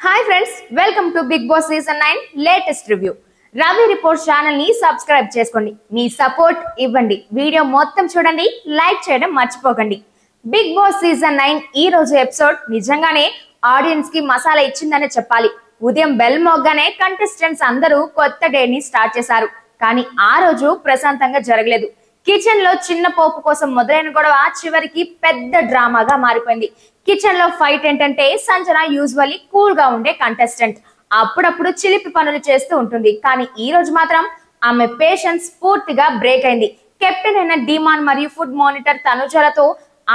Hi friends, welcome to Bigg Boss Season 9 latest review. Ravi Report channel ni subscribe చేసుకోండి. మీ support ఇవ్వండి. Video మొత్తం చూడండి, like చేయడం మర్చిపోకండి. Bigg Boss Season 9 ఈ రోజు ఎపిసోడ్ నిజంగానే ఆడియన్స్ కి మసాలా ఇచ్చిందనే చెప్పాలి. ఉదయం బెల్ మోగ్గానే కంటెస్టెంట్స్ అందరూ కొత్త డే ని స్టార్ట్ చేశారు. కానీ ఆ రోజు ప్రశాంతంగా జరగలేదు. కిచెన్ లో చిన్న పోపు కోసం మొదలైన గొడవ చివరికి పెద్ద డ్రామాగా మారిపోయింది. కిచెన్ లో ఫైట్ ఏంటంటే సంజన యూజువల్లీ కూల్ గా ఉండే కంటెస్టెంట్, అప్పుడప్పుడు చిలిపి పనులు చేస్తూ ఉంటుంది. కానీ ఈ రోజు మాత్రం ఆమె పేషెన్స్ పూర్తిగా బ్రేక్ అయింది. కెప్టెన్ అయిన డీమాన్ మరియు ఫుడ్ మానిటర్ తనుజలతో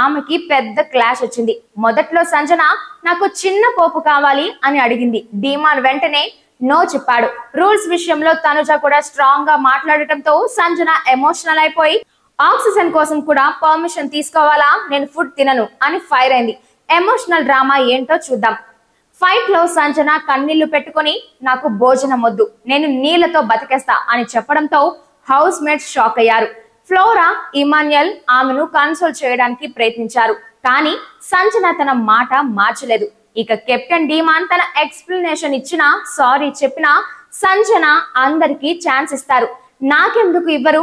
ఆమెకి పెద్ద క్లాష్ వచ్చింది. మొదట్లో సంజన నాకు చిన్న పోపు కావాలి అని అడిగింది. డీమాన్ వెంటనే నో చెప్పాడు. రూల్స్ విషయంలో తనుజ కూడా స్ట్రాంగ్ గా మాట్లాడటంతో సంజన ఎమోషనల్ అయిపోయి ఆక్సిజన్ కోసం కూడా పర్మిషన్ తీసుకోవాలా, నేను ఫుడ్ తినను అని ఫైర్ అయింది. ఎమోషనల్ డ్రామా ఏంటో చూద్దాం. ఫైట్ లో సంజన కన్నీళ్లు పెట్టుకుని నాకు భోజనం వద్దు, నేను నీళ్లతో బతికేస్తా అని చెప్పడంతో హౌస్ మేట్స్ షాక్ అయ్యారు. ఫ్లోరా, ఇమాన్యుయల్ ఆమెను కన్సోల్ చేయడానికి ప్రయత్నించారు. కానీ సంజన తన మాట మార్చలేదు. ఇక కెప్టెన్ డీమాన్ తన ఎక్స్ప్లెనేషన్ ఇచ్చినా, సారీ చెప్పినా సంజన అందరికి ఛాన్స్ ఇస్తారు, నాకెందుకు ఇవ్వరు,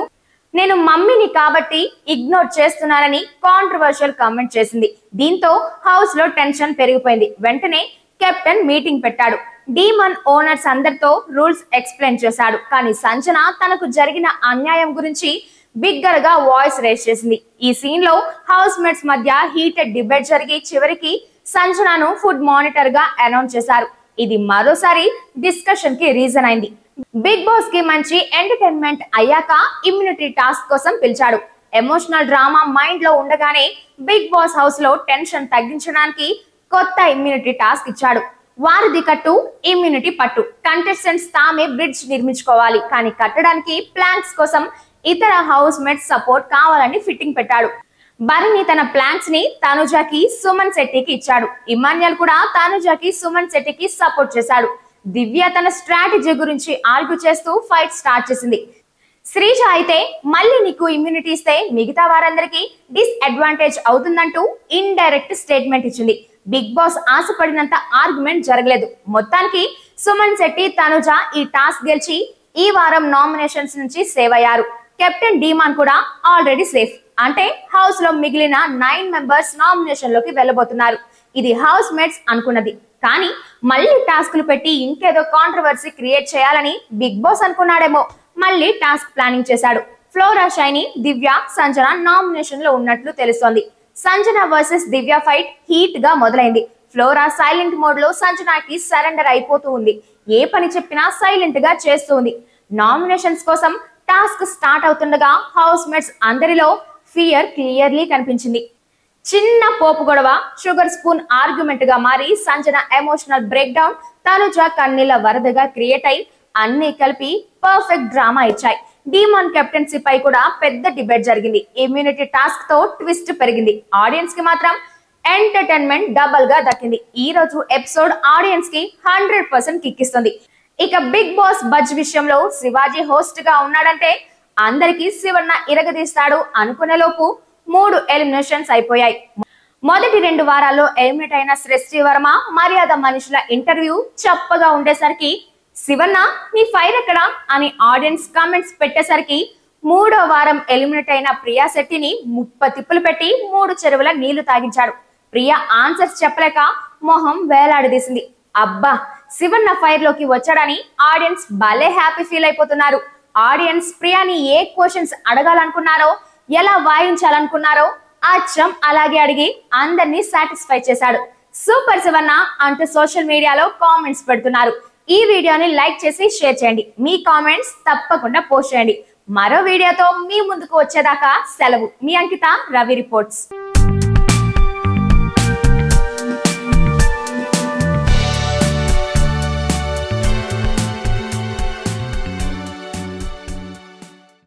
నేను మమ్మీని కాబట్టి ఇగ్నోర్ చేస్తున్నానని కాంట్రవర్షియల్ కామెంట్ చేసింది. దీంతో హౌస్ లో టెన్షన్ పెరిగిపోయింది. వెంటనే కెప్టెన్ మీటింగ్ పెట్టాడు. డీమాన్ ఓనర్స్ అందరితో రూల్స్ ఎక్స్ప్లెయిన్ చేశాడు. కానీ సంజన తనకు జరిగిన అన్యాయం గురించి బిగ్గర్ గా వాయిస్ రేస్ చేసింది. ఈ సీన్ లో హౌస్ మేట్స్ మధ్య హీటెడ్ డిబేట్ జరిగి చివరికి సంజనను ఫుడ్ మానిటర్ గా అనౌన్స్ చేశారు. ఇది మరోసారి డిస్కషన్ కి రీజన్ అయింది. బిగ్ బాస్ కి మంచి ఎంటర్టైన్మెంట్ అయ్యాక ఇమ్యూనిటీ టాస్క్ కోసం పిలిచాడు. ఎమోషనల్ డ్రామా మైండ్ లో ఉండగానే బిగ్ బాస్ హౌస్ లో టెన్షన్ తగ్గించడానికి కొత్త ఇమ్యూనిటీ టాస్క్ ఇచ్చాడు. వారిది కట్టు, ఇమ్యూనిటీ పట్టు. కంటెస్టెంట్స్ తామే బ్రిడ్జ్ నిర్మించుకోవాలి. కానీ కట్టడానికి ప్లాంక్స్ కోసం ఇతర హౌస్ మేట్స్ సపోర్ట్ కావాలని ఫిట్టింగ్ పెట్టాడు. భరణి తన ప్లాన్స్ ని తనుజకి, సుమన్ శెట్టికి ఇచ్చాడు. ఇమాన్యుయల్ కూడా తనుజకి, సుమన్ శెట్టికి సపోర్ట్ చేశాడు. దివ్య తన స్ట్రాటజీ గురించి ఆర్గ్యూ చేస్తూ ఫైట్ స్టార్ట్ చేసింది. శ్రీజ అయితే మళ్ళీ నీకు ఇమ్యూనిటీ ఇస్తే మిగతా వారందరికీ డిస్అడ్వాంటేజ్ అవుతుందంటూ ఇండైరెక్ట్ స్టేట్మెంట్ ఇచ్చింది. బిగ్ బాస్ ఆశపడినంత ఆర్గ్యుమెంట్ జరగలేదు. మొత్తానికి సుమన్ శెట్టి, తనుజ ఈ టాస్క్ గెలిచి ఈ వారం నామినేషన్స్ నుంచి సేవ్ అయ్యారు. కెప్టెన్ డీమాన్ కూడా ఆల్రెడీ సేఫ్. అంటే హౌస్ లో మిగిలిన 9 మెంబర్స్ నామినేషన్ లోకి వెళ్ళబోతున్నారు. ఇది హౌస్ మేట్స్ అనుకున్నది. కానీ మళ్ళీ టాస్క్లు పెట్టి ఇంకేదో కాంట్రవర్సీ క్రియేట్ చేయాలని బిగ్ బాస్ అనుకున్నాడేమో. మళ్ళీ టాస్క్ ప్లానింగ్ చేశాడు. ఫ్లోరా, షైనీ, దివ్య, సంజన నామినేషన్ లో ఉన్నట్లు తెలుస్తోంది. సంజన వర్సెస్ దివ్య ఫైట్ హీట్ గా మొదలైంది. ఫ్లోరా సైలెంట్ మోడ్ లో సంజనకి సరెండర్ అయిపోతూ ఉంది. ఏ పని చెప్పినా సైలెంట్ గా చేస్తూ ఉంది. నామినేషన్స్ కోసం టాస్క్ స్టార్ట్ అవుతుండగా హౌస్ మేట్స్ అందరిలో ఫియర్ క్లియర్లీ కనిపించింది. చిన్న పోపు గొడవ షుగర్ స్పూన్ ఆర్గ్యుమెంట్ గా మారి Sanjana emotional break down, Tanuja కన్నీళ్ల వరదగా క్రియేట్ అయి అన్ని కలిపి పర్ఫెక్ట్ డ్రామా ఇచ్చాయి. డీమాన్ కెప్టెన్సీ పై కూడా పెద్ద డిబేట్ జరిగింది. ఇమ్యూనిటీ టాస్క్ తో ట్విస్ట్ పెరిగింది. ఆడియన్స్ కి మాత్రం ఎంటర్టైన్మెంట్ డబల్ గా దక్కింది. ఈ రోజు ఎపిసోడ్ ఆడియన్స్ కి 100% కిక్కిస్తుంది. ఇక బిగ్ బాస్ బజ్ విషయంలో శివాజీ హోస్ట్ గా ఉన్నాడంటే అందరికి శివన్న ఇరగదీస్తాడు అనుకునే లోపు 3 ఎలిమినేషన్స్ అయిపోయాయి. మొదటి 2 వారాల్లో ఎలిమినేట్ అయిన సృష్టి వర్మ, మర్యాద మనుషుల ఇంటర్వ్యూ చప్పగా ఉండేసరికి శివన్న నీ ఫైర్ ఎక్కడా అని ఆడియన్స్ కామెంట్స్ పెట్టేసరికి 3వ వారం ఎలిమినేట్ అయిన ప్రియా శెట్టిని 30 తిప్పులు పెట్టి 3 చెరువుల నీళ్లు తాగించాడు. ప్రియా ఆన్సర్స్ చెప్పలేక మొహం వేలాడదీసింది. అబ్బా, శివన్న ఫైర్ లోకి వచ్చాడని ఆడియన్స్ భలే హ్యాపీ ఫీల్ అయిపోతున్నారు. ఆడియన్స్ ప్రియాని ఏ క్వశ్చన్స్ అడగాలనుకున్నారో, ఎలా వాయించాలనుకున్నారో అచ్చం అలాగే అడిగి అందరినీ సాటిస్ఫై చేశాడు. సూపర్ శివన్న అంటూ సోషల్ మీడియాలో కామెంట్స్ పెడుతున్నారు. ఈ వీడియోని లైక్ చేసి షేర్ చేయండి. మీ కామెంట్స్ తప్పకుండా పోస్ట్ చేయండి. మరో వీడియోతో మీ ముందుకు వచ్చేదాకా సెలవు. మీ అంకిత, రవి రిపోర్ట్స్.